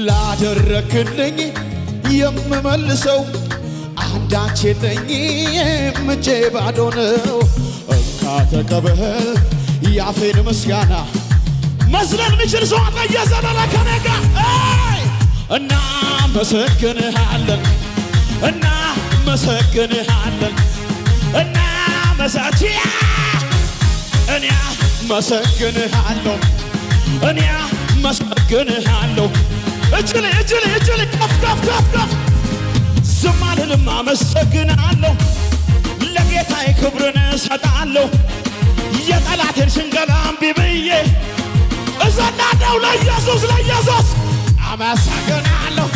ላደረክልኝ የምመልሰው አንዳች የለኝም እጄ ባዶ ነው። እንካ ተቀበል ያፌን ምስጋና መስለን ምችል ሰው አለ እየዘለለ ከኔ ጋር እናመሰግንሃለን እናመሰግንሃለን እናመሰግንሃለን እኔ አመሰግንሃለሁ እኔ አመሰግንሃለሁ እጅል ከፍ ከፍ ከፍ ከፍ ዝም አልልም አመሰግንሃለሁ ለጌታዬ ክብርን እሰጣለሁ የጠላቴን ሽንገላ እምቢ ብዬ እዘላለሁ ለኢየሱስ አመሰግናለሁ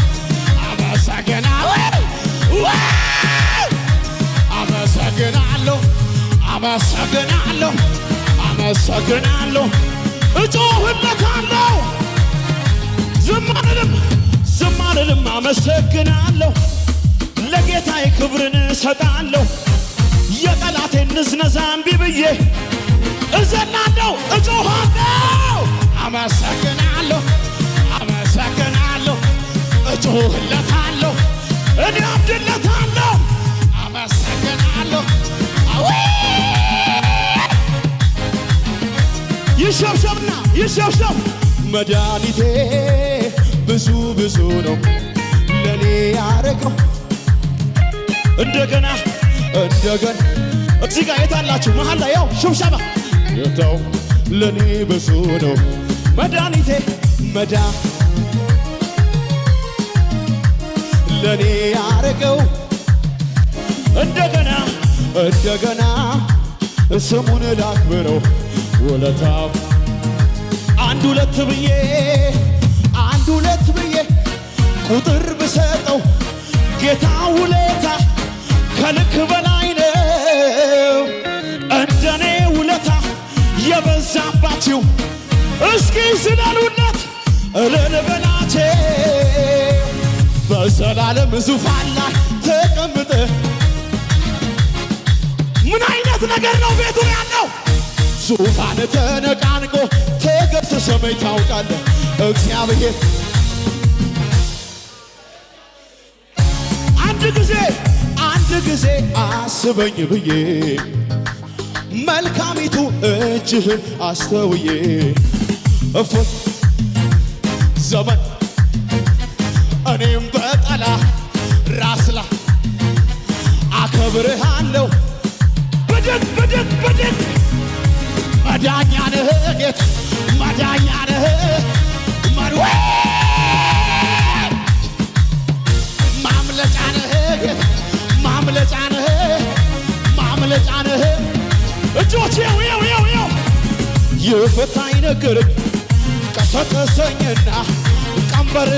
አመሰግናለሁ እጮህለታለሁ ዝም አልልም አመሰግናለሁ ለጌታዬ ክብርን እሰጣለሁ የጠላቴን ንዝነዛ እምቢ ብዬ እዘላለሁ እጮሃለሁ አመሰግናለሁ እጮህለታለሁ እኔ አብድለታለሁ አመሰግናለሁ ይሸብሸብ መድኃኒቴ ብዙ ነው ለኔ ያረገው እንደገና እዚህ ጋር የታላችሁ መሃል ላይ ያው ሽብሸባ የታው ለኔ ብዙ ነው መድኃኒቴ ለኔ ያረገው እንደገና ስሙን ላክብረው ውለታው አንድ ሁለት ብዬ ቁጥር ብሰጠው ጌታ ውለታ ከልክ በላይ ነው እንደኔ ውለታ የበዛባችሁ እስኪ ስላሉለት እልል በላቸው በዘላለም ዙፋን ላይ ተቀምጠ ምን አይነት ነገር ነው ቤቱ ያለው ዙፋን ተነቃንቆ ተገሰሰመኝ ታውቃለህ እግዚአብሔር አንድ ጊዜ አስበኝ ብዬ መልካሚቱ እጅህን አስተውዬ እፎይ ዘመን እኔም በጠላ ራስ ላይ አከብርሃለሁ ብድግ መዳኛ ነህ ጌታ መዳኛ ነህ ማምለጫ ነህ ጌታ ማምለጫ ነህ እጆች ይው የፈታኝ ነገር ቀሰቀሰኝና ቀንበር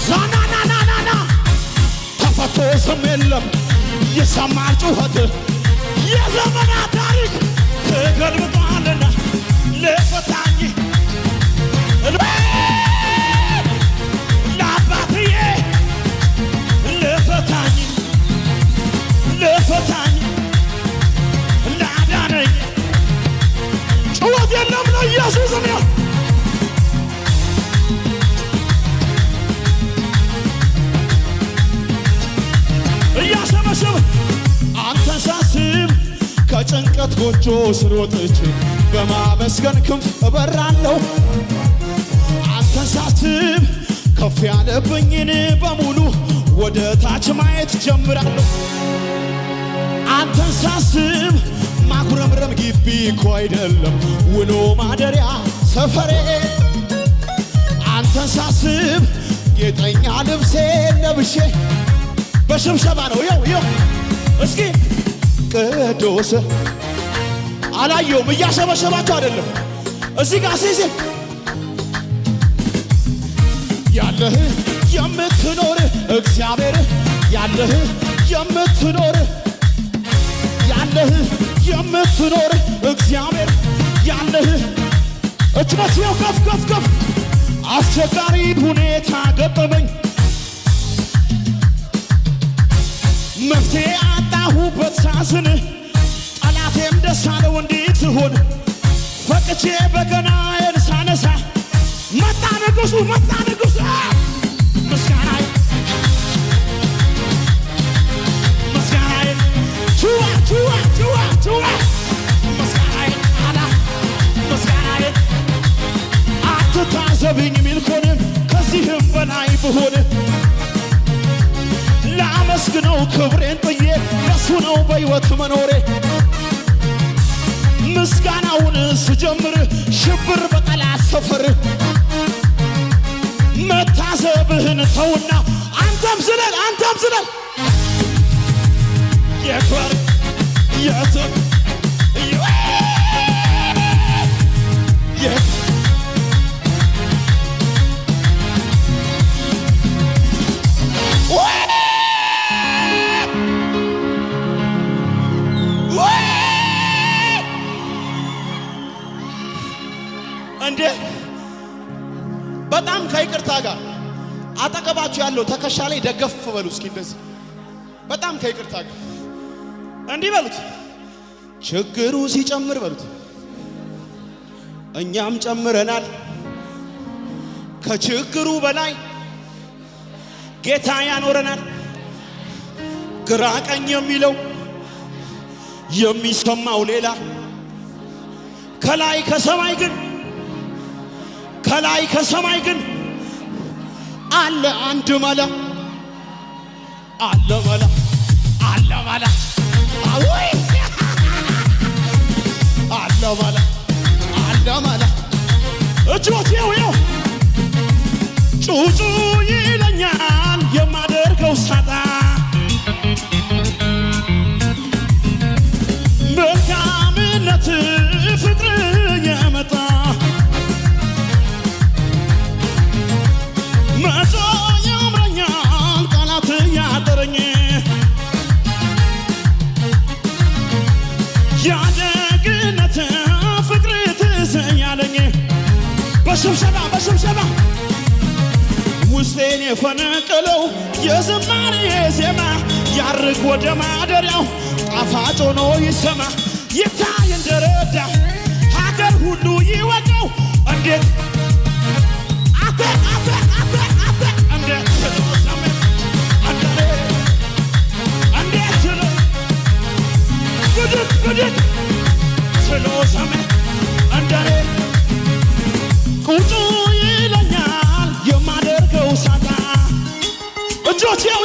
ዛናናናና ተፈቶ ስም የለም የሰማር ጩኸት የዘመናት ታሪክ ተገልብጧልና ለፈታኝ ለአባትዬ ለፈታኝ ለአዳነኝ ጩኸት የለም ነው ኢየሱስ ነው እያሸበሸበ አንተን ሳስብ ከጭንቀት ጎጆ ስር ወጥቼ በማመስገን ክንፍ እበራለሁ አንተን ሳስብ ከፍ ያለብኝን በሙሉ ወደ ታች ማየት ጀምራለሁ አንተን ሳስብ ማኩረምረም ግቢ እኮ አይደለም ውሎ ማደሪያ ሰፈሬ አንተን ሳስብ ጌጠኛ ልብሴ ለብሼ በሽብሸባ ነው ይው እስኪ ቅዱስ አላየውም እያሸበሸባቸው አይደለም እዚህ ጋር ሲሲ ያለህ የምትኖር እግዚአብሔር ያለህ የምትኖር እግዚአብሔር ያለህ እችመትየው ከፍ አስቸጋሪ ሁኔታ ገጠመኝ መፍትሄ አጣሁበት ሳዝን ጠላቴም ደስ አለው እንዴት ሆነ ፈቅቼ በገናዬን ሳነሳ መጣ ንጉሡ ታዘብኝ ሚል ኮን ከዚህም በላይ ብሆን ላመስግነው ክብሬን ጥዬ ለሱ ነው በሕይወት መኖሬ ምስጋናውን ስጀምር ሽብር በጠላት ሰፈር መታዘብህን ተውና አንተም ዝለል የክበር የትም እንዴ በጣም ከይቅርታ ጋር አጠገባችሁ ያለው ተከሻ ላይ ደገፍ በሉ እስኪ እንደዚህ በጣም ከይቅርታ ጋር እንዲህ በሉት ችግሩ ሲጨምር በሉት እኛም ጨምረናል ከችግሩ በላይ ጌታ ያኖረናል ግራ ቀኝ የሚለው የሚሰማው ሌላ ከላይ ከሰማይ ግን አለ አንድ መላ አለ መላ አይ አለ መላ እጆት ይው ጩጩ ይለኛል የማደርገው ሳጣ መልካምነት ፍቅር የመጣ መቶ ያምረኛል ቃላት ያጠረኝ ያደግነት ፍቅር ትዘኛለኝ በሽብሸባ ውስጤን የፈነቀለው የዝማሬ ዜማ ያርግ ወደ ማደሪያው ጣፋጭ ሆኖ ይሰማ ይታይ እንደረዳ ሀገር ሁሉ ይወቀው እንዴት አተ እንዴት ስለሰማ አንደሬ እንዴት ብድግ ስለሰማ አንደሬ ቁጡ ይለኛል የማደርገው ሳታ እጆች ያው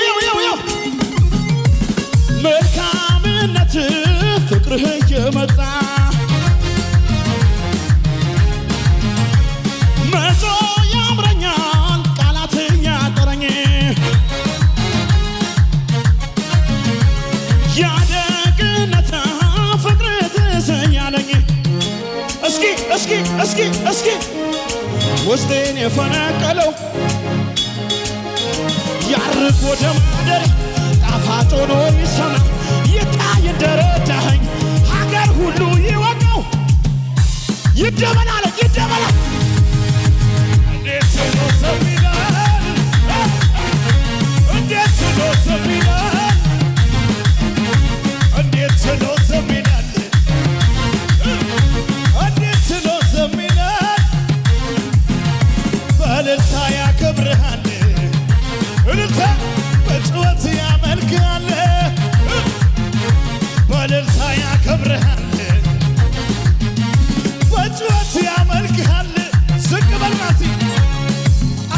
መልካምነት ፍቅርህ የመጣ መቶ ያምረኛል ቃላት ያጠረኝ ያደግነት ፍቅር ትዘኛለኝ እስኪ ውስጤን የፈነቀለው ያርግ ወደ ማደር ጣፋጭ ሆኖ ይሰማ ይታይ እንደረዳኸኝ ሀገር ሁሉ ይወቀው ይደመናል እንዴት ስለሰማ ይላል እንዴት ስለሰማ ይላል እንዴት ስለሰማ ይላል እንዴት ስለሰማ ይላል በእልልታ ያከብርሃል እልልታ በጩኸት ያመልክሃል በእልልታ ያከብርሃል በጩኸት ያመልክሃል ዝቅ በል ማሲ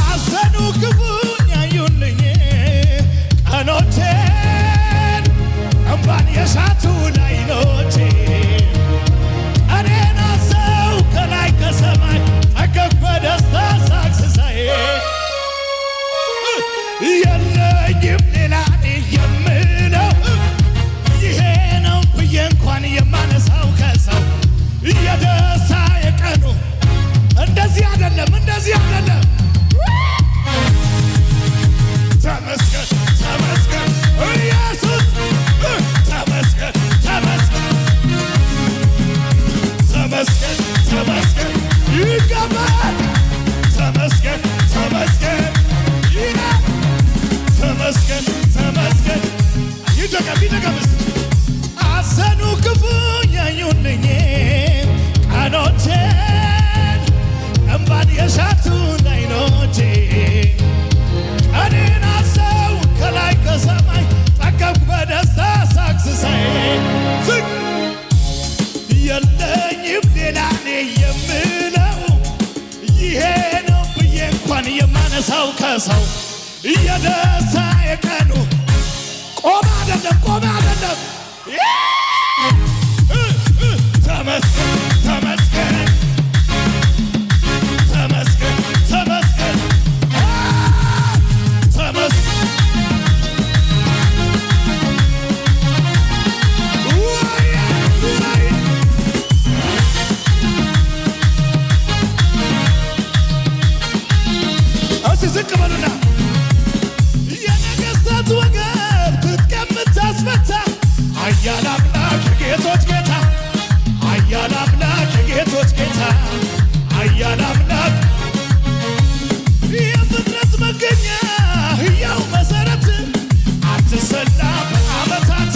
አዘኑ ክፉኝ ያዩልኝ ቀኖቼን እንባን የሻቱ ላይኖቼ እኔን አዘው ከላይ ከሰማይ ጠገብ በደስታ ሳቅስሳዬ የለኝም ሌላ የምለው ይሄ ነው ብዬ እንኳን የማነሳው ከሰው የደስታ የቀኑ እንደዚህ አይደለም ተመስገን ኢየሱስ ተመስገን ይገባል ተመስገን ይደገም አዘኑ ክፉኝ ያዩልኝ ቀኖቼን እንባን የሻቱ አይኖቼ የማነሳው ከሰው የደስታ የቀኑ ቆመ አይደለም ተመስገን ተመስገን ተመስገን ተመስገን ተመስገን ዝቅ በሉና የነገሥታት ወገብ ትጥቅ የምታስፈታ ኃያል አምላክ የጌቶች ጌታ ኃያል አምላክ የጌቶች ጌታ ኃያል አምላክ የፍጥረት መገኛ ሕያው መሠረት አትሰላ በዓመታት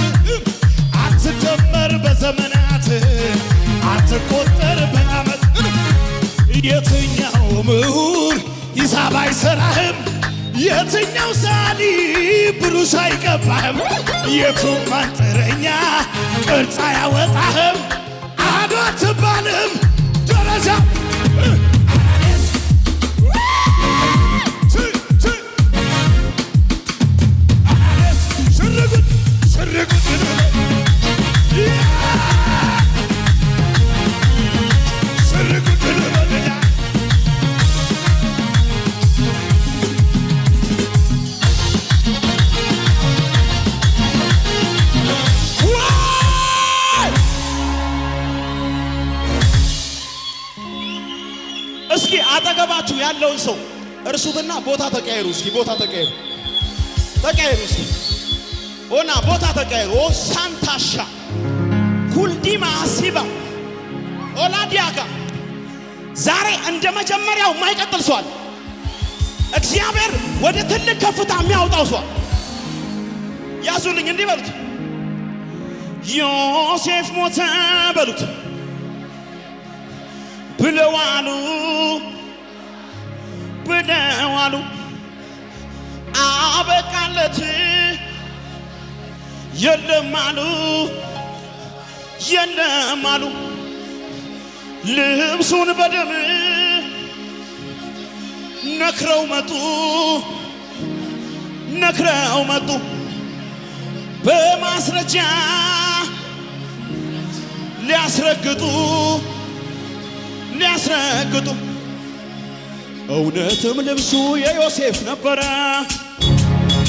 አትደመር በዘመናት አትቆጠር በዓመት የትኛው ምሁር ሂሳብ አይሰራህም የትኛው ሳሊ ብሩሽ አይቀባህም የቱም አንጥረኛ ቅርጽ አያወጣህም አዶ አትባልም ደረጃ እስኪ አጠገባችሁ ያለውን ሰው እርሱትና ቦታ ተቀየሩ። እስኪ ቦታ ተቀየሩ እስኪ ኦና ቦታ ተቀየሩ። ኦ ሳንታሻ ኩልዲማ ሲባ ኦላዲያጋ ዛሬ እንደ መጀመሪያው የማይቀጥል ሰው አለ። እግዚአብሔር ወደ ትልቅ ከፍታ የሚያወጣው ሰው ያዙልኝ። እንዲህ በሉት ዮሴፍ ሞተ በሉት ብለዋሉ አበቃለት የለም አሉ ልብሱን በደም ነክረው መጡ በማስረጃ ሊያስረግጡ እውነትም ልብሱ የዮሴፍ ነበረ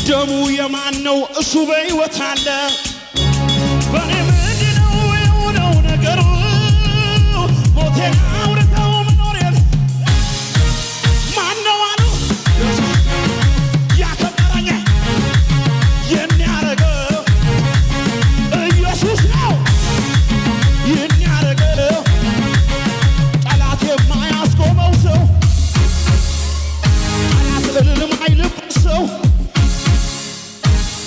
ደሙ የማን ነው እሱ በሕይወት አለ በኔ ምንድነው የሆነው ነገሩ ሞቴን አውርተው መኖሬን ማነው አሉ ያከበረኝ የሚያረገው ኢየሱስ ነው የሚያረገው ጠላት የማያስቆመው ሰው ጠላት እልልም አይልበት ሰው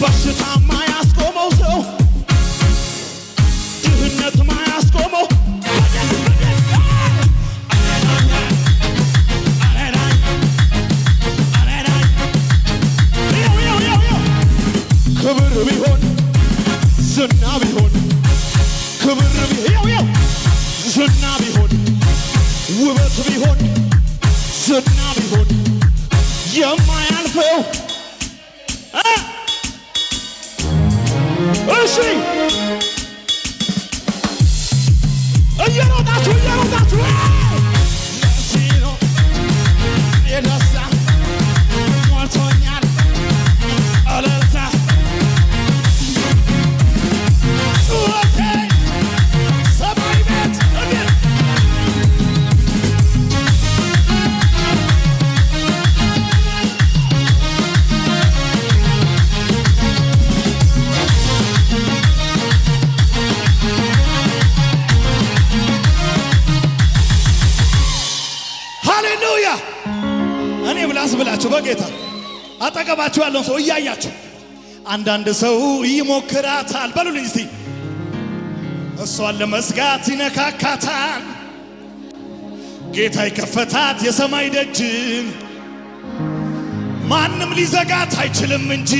በሽታ ማያስቆመው ሰው ድህነት ማያስቆመው ክብር ቢሆን ዝና ቢሆን ዝና ቢሆን ውበት ቢሆን ዝና ቢሆን የማያልፈው እሺ እየሮጣችሁ ለዚህ ነው የነሳ ሞልቶኛል እልልታ ጩኸቴ ሰማይ ቤት ሃሌሉያ። እኔ ምላስ ብላችሁ በጌታ አጠገባችሁ ያለውን ሰው እያያችሁ አንዳንድ ሰው ይሞክራታል በሉልኝ እስቲ እሷን ለመስጋት ይነካካታል ጌታ የከፈታት የሰማይ ደጅን ማንም ሊዘጋት አይችልም እንጂ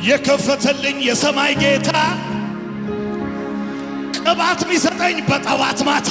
የከፈተልኝ የሰማይ ጌታ ቅባት ሚሰጠኝ በጠዋት ማታ